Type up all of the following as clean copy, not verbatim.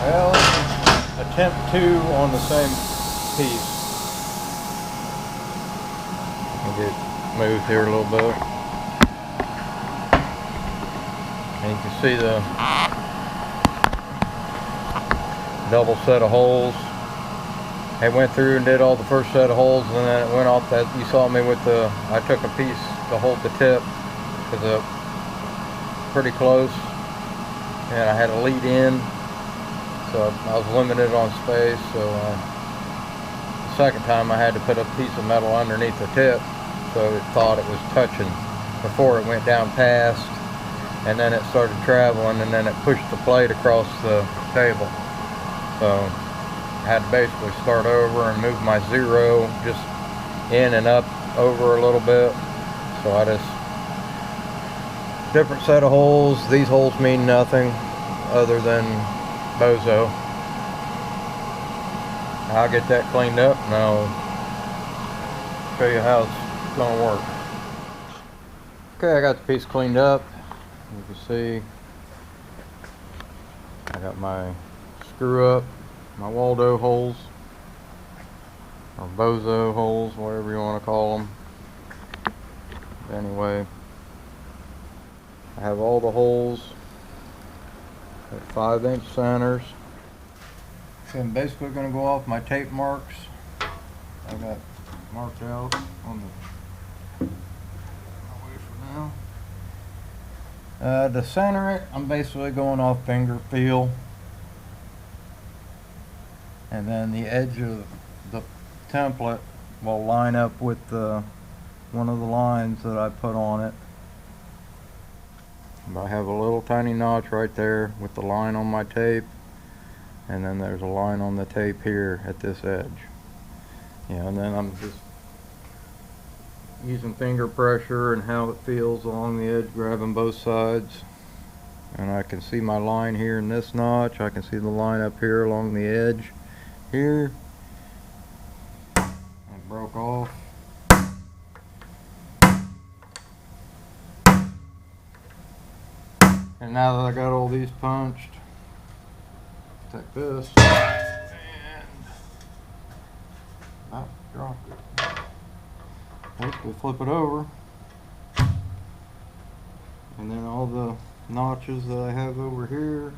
Well, attempt 2 on the same piece. I'll get moved here a little bit. And you can see the double set of holes. I went through and did all the first set of holes, and then it went off that, you saw me with the, I took a piece to hold the tip because it's pretty close, and I had a lead in, so I was limited on space. So the second time I had to put a piece of metal underneath the tip so it thought it was touching before it went down past, and then it started traveling, and then it pushed the plate across the table. So I had to basically start over and move my zero just in and up over a little bit. So I just, different set of holes. These holes mean nothing other than bozo. I'll get that cleaned up and I'll show you how it's gonna work. Okay, I got the piece cleaned up. You can see I got my screw up, my Waldo holes, or bozo holes, whatever you want to call them. Anyway, I have all the holes at 5-inch centers. So I'm basically going to go off my tape marks I got marked out on the way for now. To center it, I'm basically going off finger feel. And then the edge of the template will line up with one of the lines that I put on it. And I have a little tiny notch right there with the line on my tape, and then there's a line on the tape here at this edge. Yeah, and then I'm just using finger pressure and how it feels along the edge, grabbing both sides. And I can see my line here in this notch. I can see the line up here along the edge. Here, it broke off. And now that I got all these punched, take this and drop it. Basically flip it over, and then all the notches that I have over here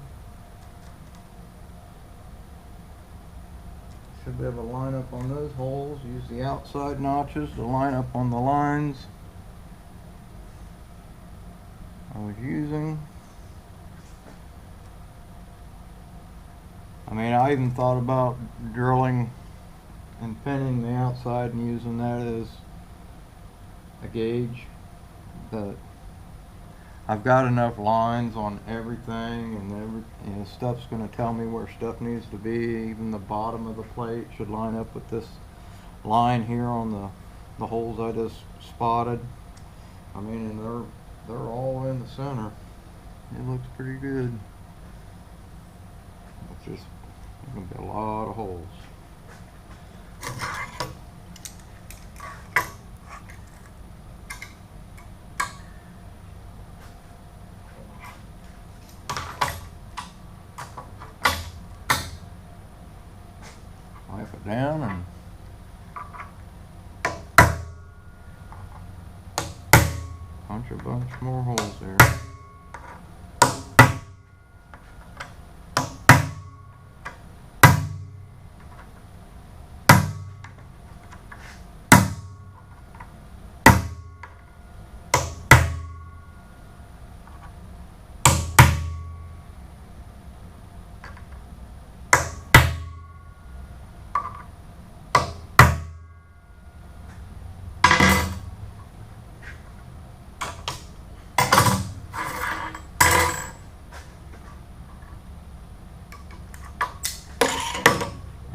should be able to line up on those holes. Use the outside notches to line up on the lines I was using. I mean, I even thought about drilling and pinning the outside and using that as a gauge, but I've got enough lines on everything, and stuff's going to tell me where stuff needs to be. Even the bottom of the plate should line up with this line here on the holes I just spotted. I mean, and they're all in the center. It looks pretty good. It's just going to be a lot of holes. Wipe it down and punch a bunch more holes there.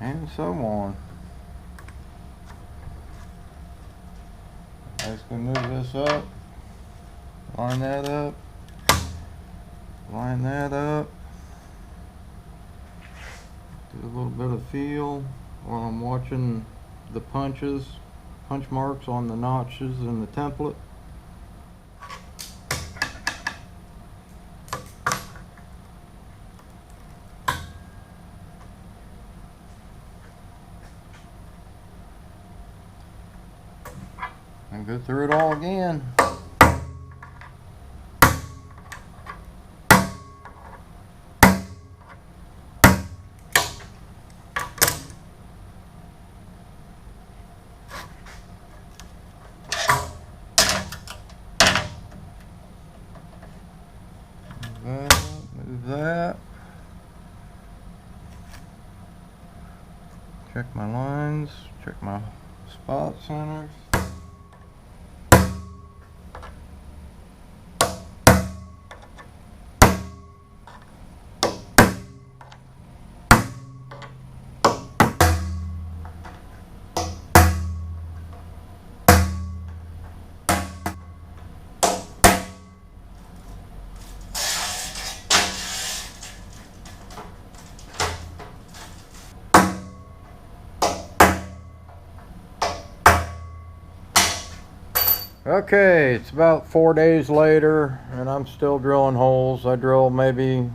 And so on. Just gonna move this up, line that up, line that up. Do a little bit of feel while I'm watching the punch marks on the notches in the template. Go through it all again. Move that. Check my lines, check my spot centers. Okay, it's about 4 days later and I'm still drilling holes. I drill maybe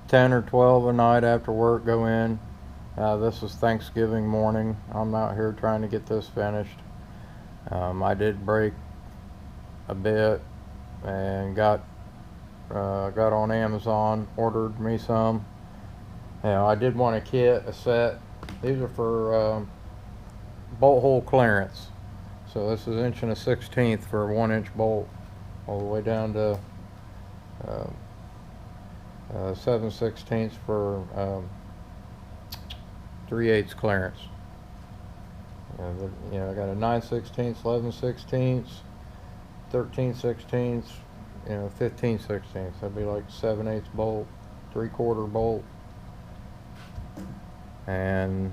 10 or 12 a night after work, go in. This is Thanksgiving morning. I'm out here trying to get this finished. I did break a bit and got on Amazon, ordered me some. I did want a kit, a set. These are for bolt hole clearance. So this is 1 1/16 for a 1-inch bolt, all the way down to 7/16 for 3/8 clearance. I got a 9/16, 11/16, 13/16, 15/16. That'd be like 7/8 bolt, 3/4 bolt. And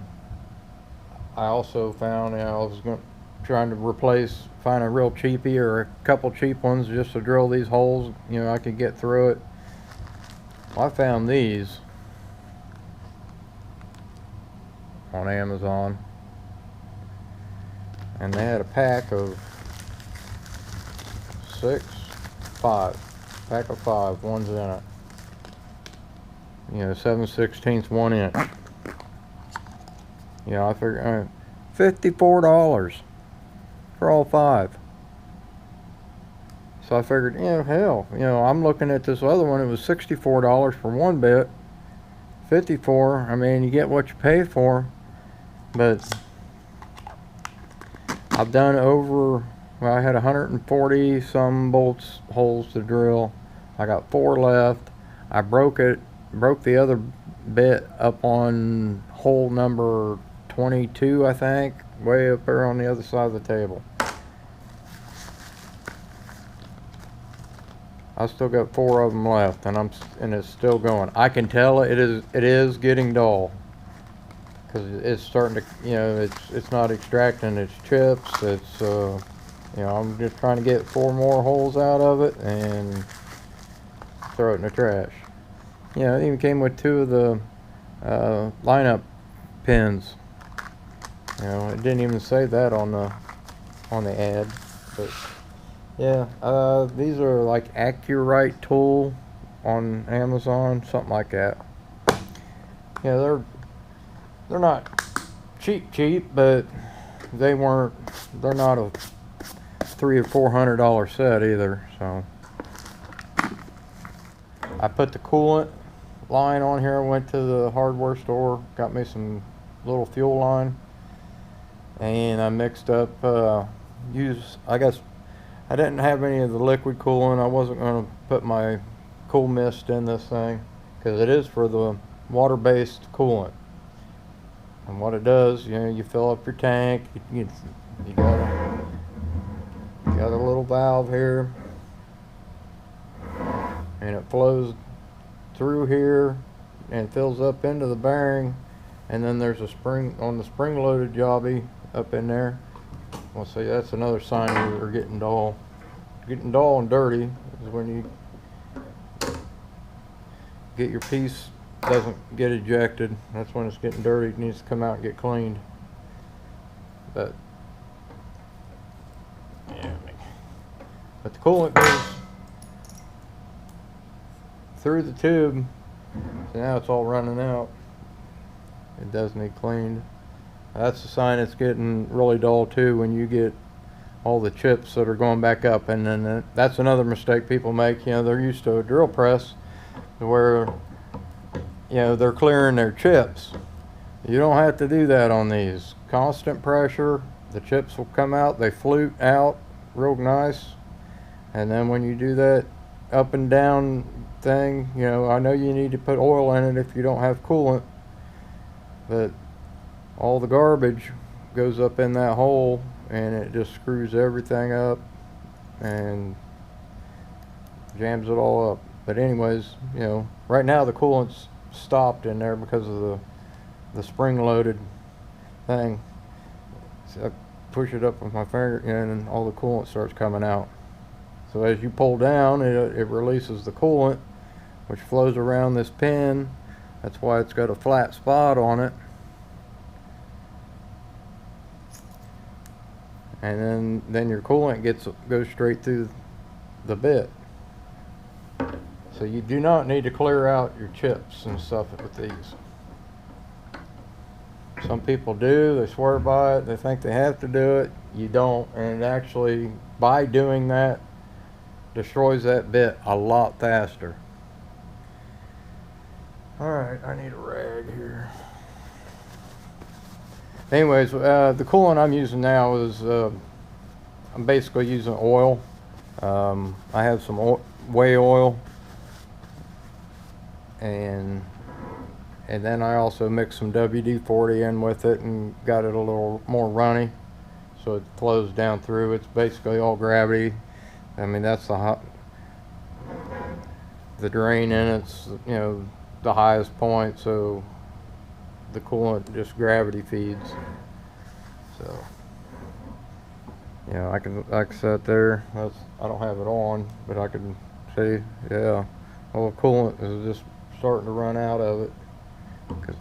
I also found, I was trying to find a real cheapie or a couple cheap ones just to drill these holes. I could get through it. Well, I found these on Amazon, and they had a pack of 5, one's in it. 7/16, 1 inch. I figured $54 for all 5. So I figured, hell, I'm looking at this other one. It was $64 for one bit. 54. I mean, you get what you pay for. But I've done I had 140 some holes to drill. I got 4 left. I broke the other bit up on hole number 22, I think, way up there on the other side of the table. I still got 4 of them left, and it's still going. I can tell it is getting dull, because it's starting to, it's not extracting its chips. It's I'm just trying to get 4 more holes out of it and throw it in the trash. It even came with 2 of the lineup pins. It didn't even say that on the ad, but yeah, these are like Accurite tool on Amazon, something like that. They're not cheap, but they're not a $300 or $400 set either. So I put the coolant line on here. I went to the hardware store, got me some little fuel line, and I mixed up I guess I didn't have any of the liquid coolant. I wasn't going to put my cool mist in this thing, because it is for the water-based coolant. And what it does, you fill up your tank. You got a little valve here, and it flows through here and fills up into the bearing. And then there's a spring on the spring-loaded jobby up in there. Well, see, that's another sign you're getting dull. Getting dull and dirty is when you get your piece doesn't get ejected. That's when it's getting dirty. It needs to come out and get cleaned. But the coolant goes through the tube. So now it's all running out. It does need cleaned. That's a sign it's getting really dull too, when you get all the chips that are going back up. And then that's another mistake people make. You know, they're used to a drill press where, you know, they're clearing their chips. You don't have to do that on these. Constant pressure, the chips will come out, they flute out real nice. And then when you do that up and down thing, you know, I know you need to put oil in it if you don't have coolant, but all the garbage goes up in that hole and it just screws everything up and jams it all up. But anyways, you know, right now the coolant's stopped in there because of the spring loaded thing. So I push it up with my finger and all the coolant starts coming out. So as you pull down, it releases the coolant, which flows around this pin. That's why it's got a flat spot on it. And then your coolant goes straight through the bit. So you do not need to clear out your chips and stuff with these. Some people do, they swear by it, they think they have to do it. You don't, and actually by doing that destroys that bit a lot faster. Alright, I need a rag here. Anyways, the coolant I'm using now is, I'm basically using oil. I have some whey oil, and then I also mixed some WD-40 in with it and got it a little more runny, so it flows down through. It's basically all gravity. I mean, that's the drain in it's, you know, the highest point, so the coolant just gravity feeds. So, you know, I can, like I said there, I don't have it on, but I can see, yeah, all the coolant is just starting to run out of it. Because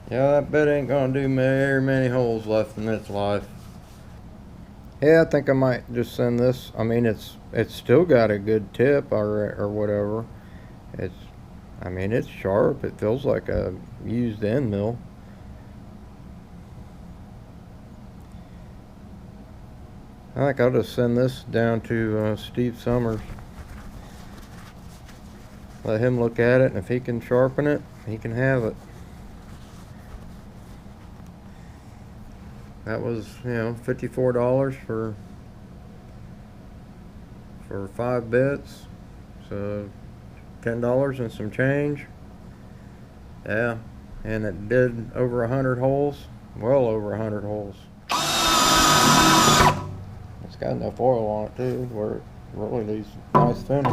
yeah, that bit ain't gonna do very many holes left in its life. Yeah, I think I might just send this. I mean, it's still got a good tip or whatever. I mean, it's sharp. It feels like a used end mill. I think I'll just send this down to Steve Summers. Let him look at it, and if he can sharpen it, he can have it. That was, you know, $54 for 5 bits, so $10 and some change. Yeah, and it did over 100 holes, well over 100 holes. It's got enough oil on it too, where it really leaves nice finish.